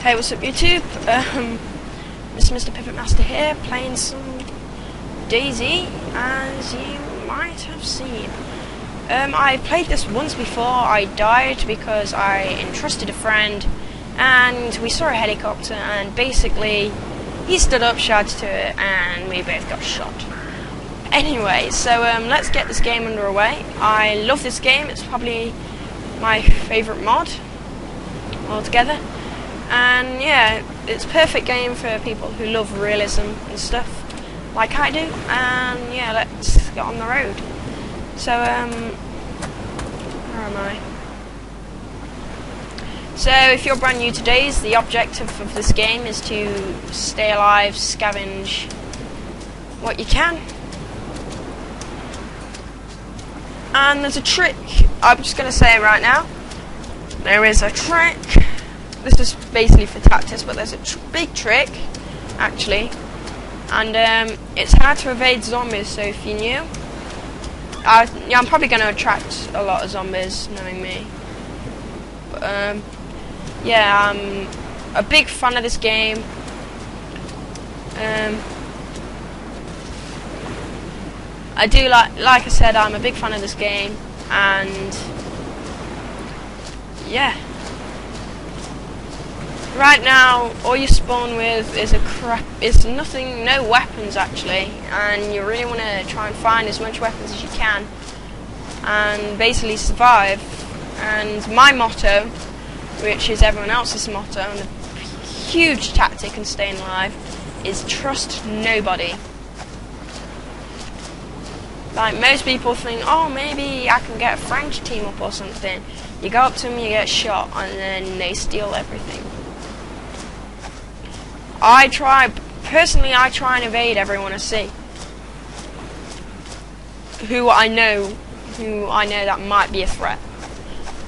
Hey, what's up YouTube? MrMrPivotmaster here, playing some DayZ, as you might have seen. I played this once before. I died because I entrusted a friend, and we saw a helicopter, and basically he stood up, shouted to it, and we both got shot. Anyway, so let's get this game underway. I love this game. It's probably my favourite mod altogether. And yeah, it's a perfect game for people who love realism and stuff, like I do. And yeah, let's get on the road. So, where am I? So, if you're brand new to DayZ, the objective of this game is to stay alive, scavenge what you can. And there's a trick. I'm just going to say it right now. There is a trick. This is basically for tactics, but there's a big trick, actually, and it's how to evade zombies. So if you knew, yeah, I'm probably going to attract a lot of zombies, knowing me. But yeah, I'm a big fan of this game. I do like I said, I'm a big fan of this game, and yeah. Right now, all you spawn with is no weapons actually, and you really want to try and find as much weapons as you can, and basically survive. And my motto, which is everyone else's motto, and a huge tactic in staying alive, is trust nobody. Like, most people think, oh, maybe I can get a friend to team up or something. You go up to them, you get shot, and then they steal everything. Personally, I try and evade everyone I see. Who I know that might be a threat.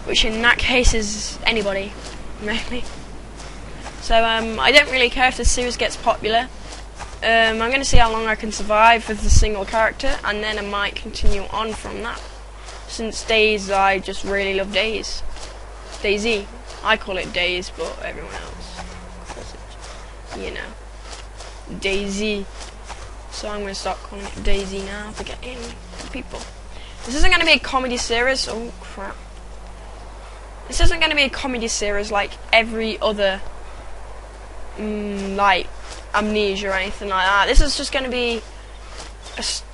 Which in that case is anybody, mainly. So, I don't really care if this series gets popular. I'm going to see how long I can survive with a single character, and then I might continue on from that. Since DayZ, I just really love DayZ. I call it DayZ, but everyone else calls it, you know, DayZ. So I'm going to start calling it DayZ now to get in people. This isn't going to be a comedy series. Oh crap. This isn't going to be a comedy series like every other, like Amnesia or anything like that. This is just going to be just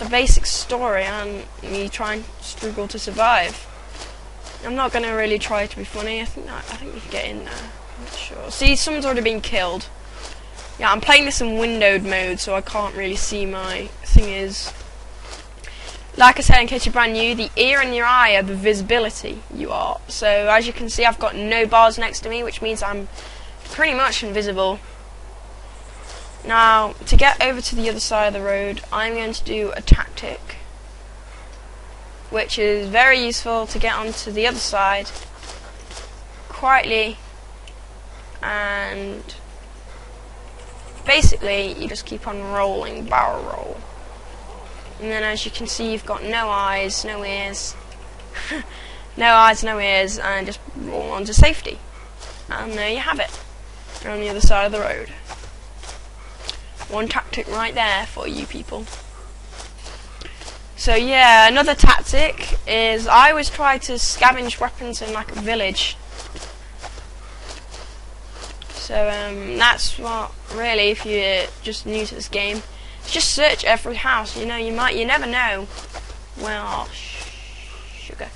a basic story and me trying to struggle to survive. I'm not going to really try to be funny. I think we can get in there. I'm not sure. See, someone's already been killed. Yeah, I'm playing this in windowed mode, so I can't really see my thing is. Like I said, in case you're brand new, the ear and your eye are the visibility you are. So as you can see, I've got no bars next to me, which means I'm pretty much invisible. Now, to get over to the other side of the road, I'm going to do a tactic, which is very useful to get onto the other side quietly, and basically you just keep on rolling, barrel roll. And then as you can see, you've got no eyes, no ears, no eyes, no ears, and just roll on to safety. And there you have it. You're on the other side of the road. One tactic right there for you people. So yeah, another tactic is I always try to scavenge weapons in like a village. So that's what really, if you're just new to this game, just search every house. You know, you never know. Well, sugar.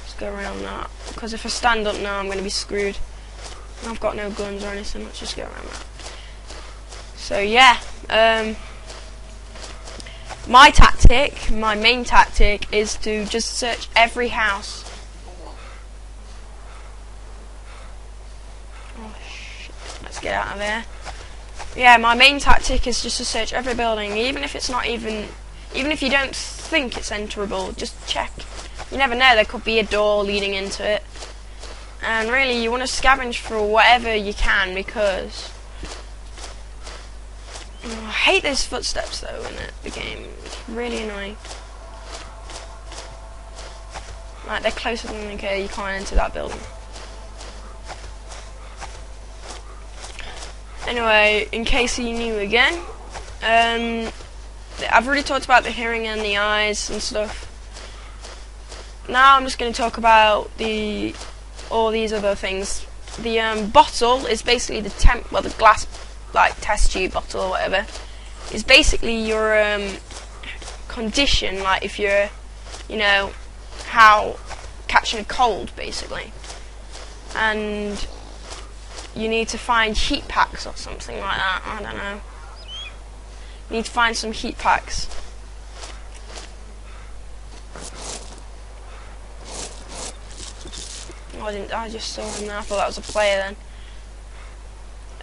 Let's go around that, because if I stand up now, I'm going to be screwed. I've got no guns or anything. Let's just go around that. So yeah, my main tactic is to just search every house. Oh shit, let's get out of there. Yeah, my main tactic is just to search every building, even if you don't think it's enterable, just check. You never know, there could be a door leading into it. And really, you want to scavenge for whatever you can, because I hate those footsteps though in the game. It's really annoying. Like, they're closer than you can't enter that building. Anyway, in case you knew again, I've already talked about the hearing and the eyes and stuff. Now I'm just going to talk about all these other things. The bottle is basically the glass like test tube bottle or whatever. Is basically your condition, like if you're, how catching a cold basically, and you need to find heat packs or something like that. I don't know. You need to find some heat packs. I just saw him there. I thought that was a player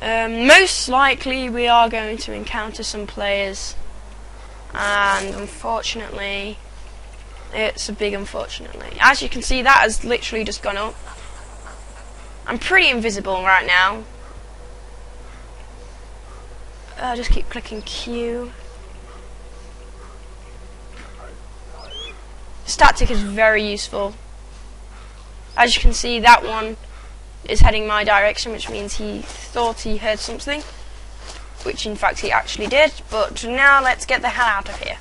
then. Most likely we are going to encounter some players, and unfortunately, it's a big unfortunately. As you can see, that has literally just gone up. I'm pretty invisible right now. I'll just keep clicking Q. Static is very useful. As you can see, that one is heading my direction, which means he thought he heard something, which in fact he actually did. But now let's get the hell out of here.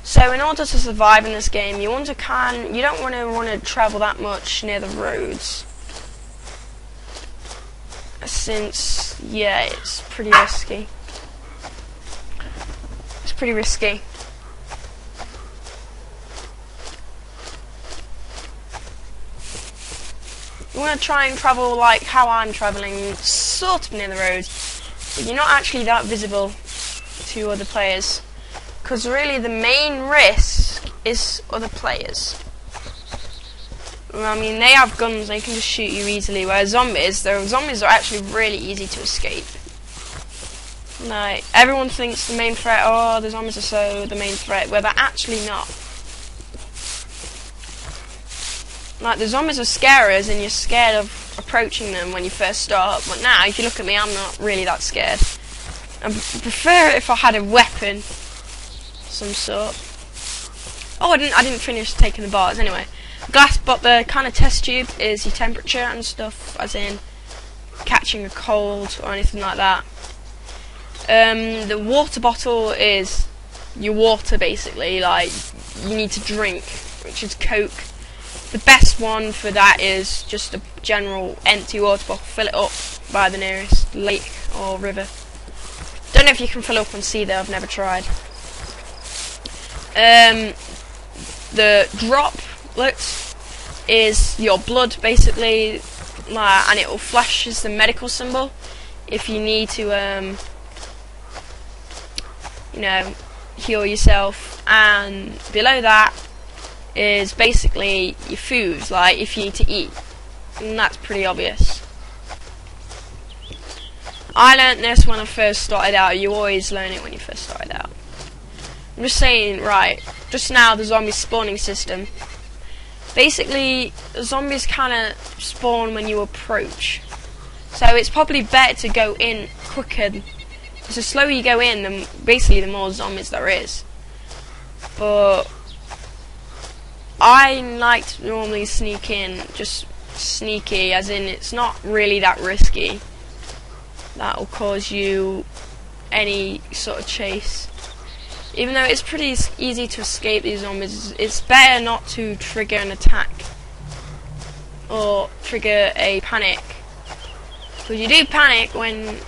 So in order to survive in this game, you don't want to travel that much near the roads, since it's pretty risky. It's pretty risky. You want to try and travel like how I'm travelling, sort of near the road, but you're not actually that visible to other players, because really the main risk is other players. I mean, they have guns, they can just shoot you easily, whereas zombies are actually really easy to escape. Like, everyone thinks the main threat, the zombies are the main threat, where they're actually not. Like, the zombies are scarers, and you're scared of approaching them when you first start, but now, if you look at me, I'm not really that scared. I prefer it if I had a weapon, some sort. Oh, I didn't finish taking the bars, anyway. But the kind of test tube is your temperature and stuff, as in catching a cold or anything like that. The water bottle is your water, basically, like you need to drink, which is Coke. The best one for that is just a general empty water bottle. Fill it up by the nearest lake or river. Don't know if you can fill up on sea though, I've never tried. The droplets is your blood, basically, and it will flash as the medical symbol if you need to, heal yourself. And below that is basically your food, like if you need to eat, and that's pretty obvious. I learnt this when I first started out. You always learn it when you first started out. I'm just saying, right, just now the zombie spawning system. Basically, the zombies kind of spawn when you approach. So it's probably better to go in quicker. The slower you go in, the more zombies there is. But I like to normally sneak in, just sneaky, as in it's not really that risky. That will cause you any sort of chase. Even though it's pretty easy to escape these zombies, it's better not to trigger an attack or trigger a panic. Because you do panic when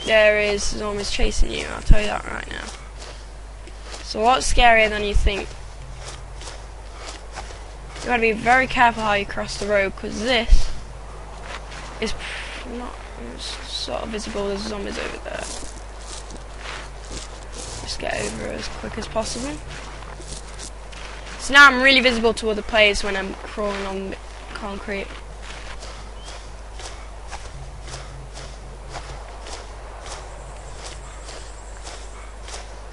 there is zombies chasing you, I'll tell you that right now. It's a lot scarier than you think. You gotta be very careful how you cross the road, because this is not sort of visible. There's zombies over there. Just get over as quick as possible. So now I'm really visible to other players when I'm crawling on concrete.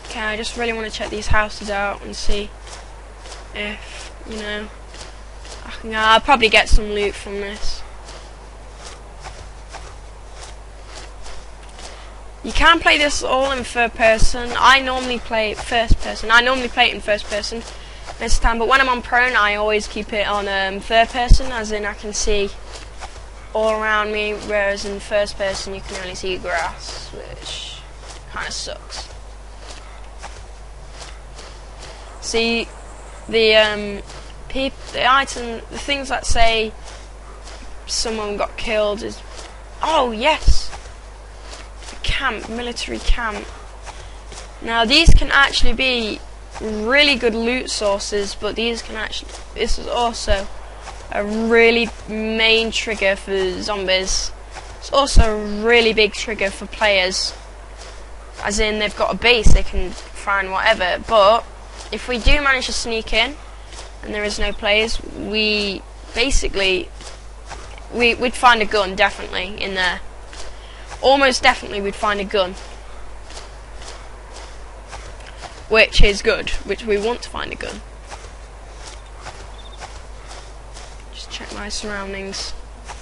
Okay, I just really want to check these houses out and see if, I'll probably get some loot from this. You can play this all in third person. I normally play first person. I normally play it in first person this time, but when I'm on prone, I always keep it on third person, as in I can see all around me, whereas in first person you can only see grass, which kind of sucks. See, the the things that say someone got killed is, oh yes, a camp, military camp. Now these can actually be really good loot sources, but this is also a really main trigger for zombies. It's also a really big trigger for players, as in they've got a base, they can find whatever, but if we do manage to sneak in and there is no players, we'd find a gun, definitely, in there. Almost definitely we'd find a gun, which is good, which we want to find a gun. Just check my surroundings.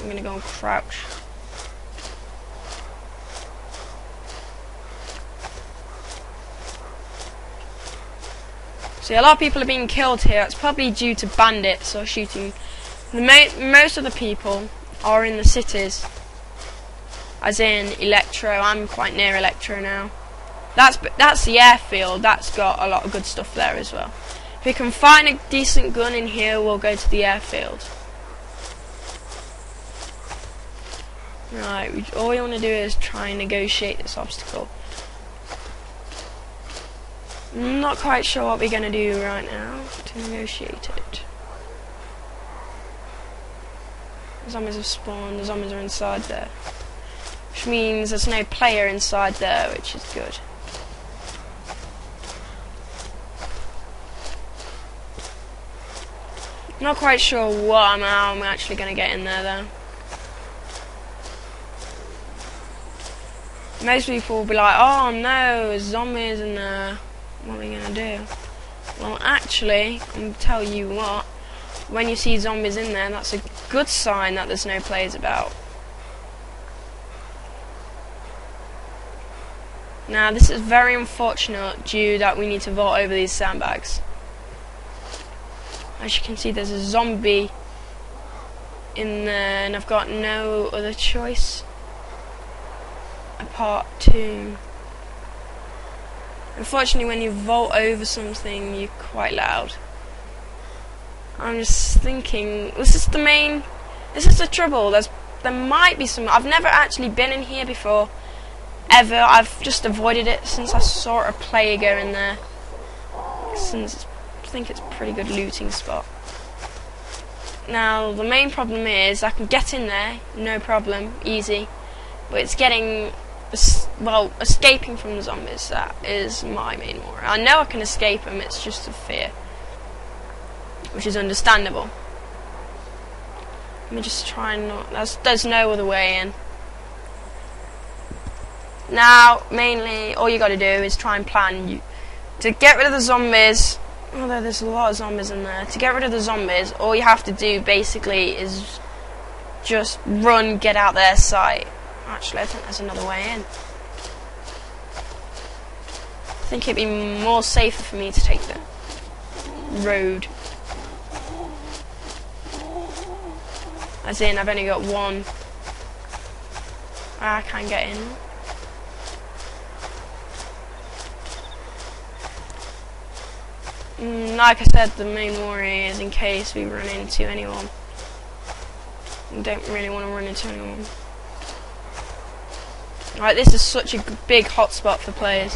I'm gonna go and crouch. See, a lot of people are being killed here. It's probably due to bandits or shooting. Most of the people are in the cities, as in Electro. I'm quite near Electro now. That's the airfield. That's got a lot of good stuff there as well. If we can find a decent gun in here, we'll go to the airfield. Right, all we want to do is try and negotiate this obstacle. I'm not quite sure what we're going to do right now to negotiate it. The zombies have spawned, the zombies are inside there. Which means there's no player inside there, which is good. Not quite sure how I'm actually going to get in there though. Most people will be like, oh no, there's zombies in there. What are we going to do? Well, actually, I'm going to tell you what. When you see zombies in there, that's a good sign that there's no players about. Now, this is very unfortunate due that we need to vault over these sandbags. As you can see, there's a zombie in there, and I've got no other choice apart to... Unfortunately, when you vault over something, you're quite loud. I'm just thinking, this is the trouble. There might be some. I've never actually been in here before, ever. I've just avoided it since I saw a player go in there. Since I think it's a pretty good looting spot. Now, the main problem is I can get in there, no problem, easy. But it's getting... well, escaping from the zombies, that is my main worry. I know I can escape them, it's just a fear, which is understandable. Let me just try and not... There's no other way in. Now, mainly, all you got to do is try and plan to get rid of the zombies. Although there's a lot of zombies in there. To get rid of the zombies, all you have to do, basically, is just run, get out their sight. Actually, I think there's another way in. I think it'd be more safer for me to take the road. As in, I've only got one. I can't get in. Like I said, the main worry is in case we run into anyone. I don't really want to run into anyone. Right, this is such a big hotspot for players.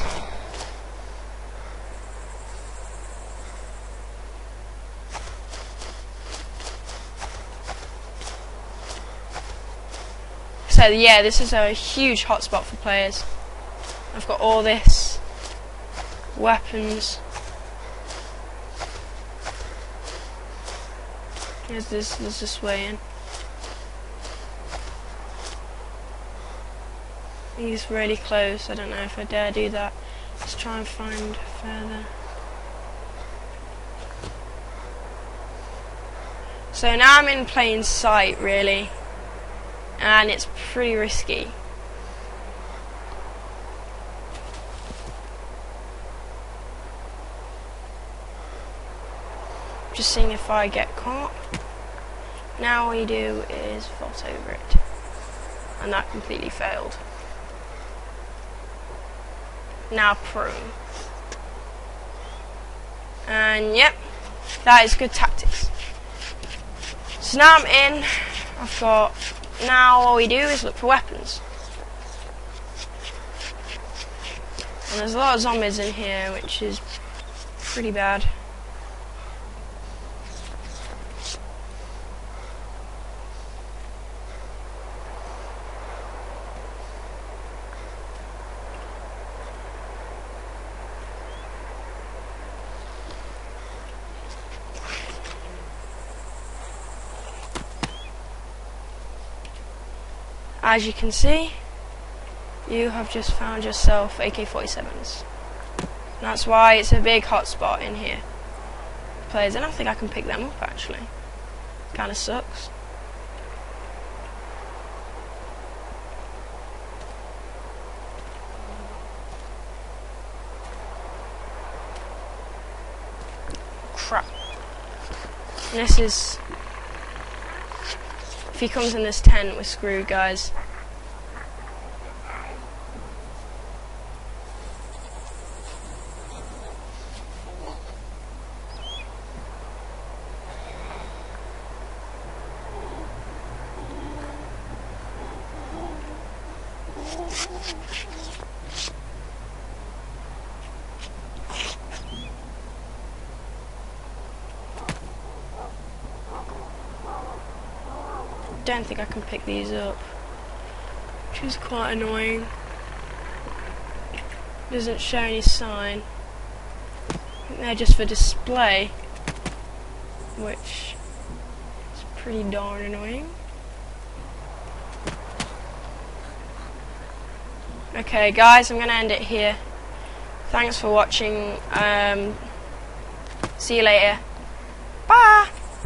So yeah, this is a huge hotspot for players. I've got all this weapons. There's this way in. He's really close. I don't know if I dare do that. Let's try and find further. So now I'm in plain sight, really, and it's pretty risky. Just seeing if I get caught. Now all you do is vault over it. And that completely failed. Now prune. And yep, that is good tactics. So now I'm in. Now all we do is look for weapons. And there's a lot of zombies in here, which is pretty bad. As you can see, you have just found yourself AK-47s. That's why it's a big hotspot in here. Players, I don't think I can pick them up actually. Kinda sucks. Crap. And this is... If he comes in this tent, we're screwed, guys. Don't think I can pick these up, which is quite annoying. Doesn't show any sign. I think they're just for display, which is pretty darn annoying. Okay guys, I'm gonna end it here. Thanks for watching. See you later. Bye.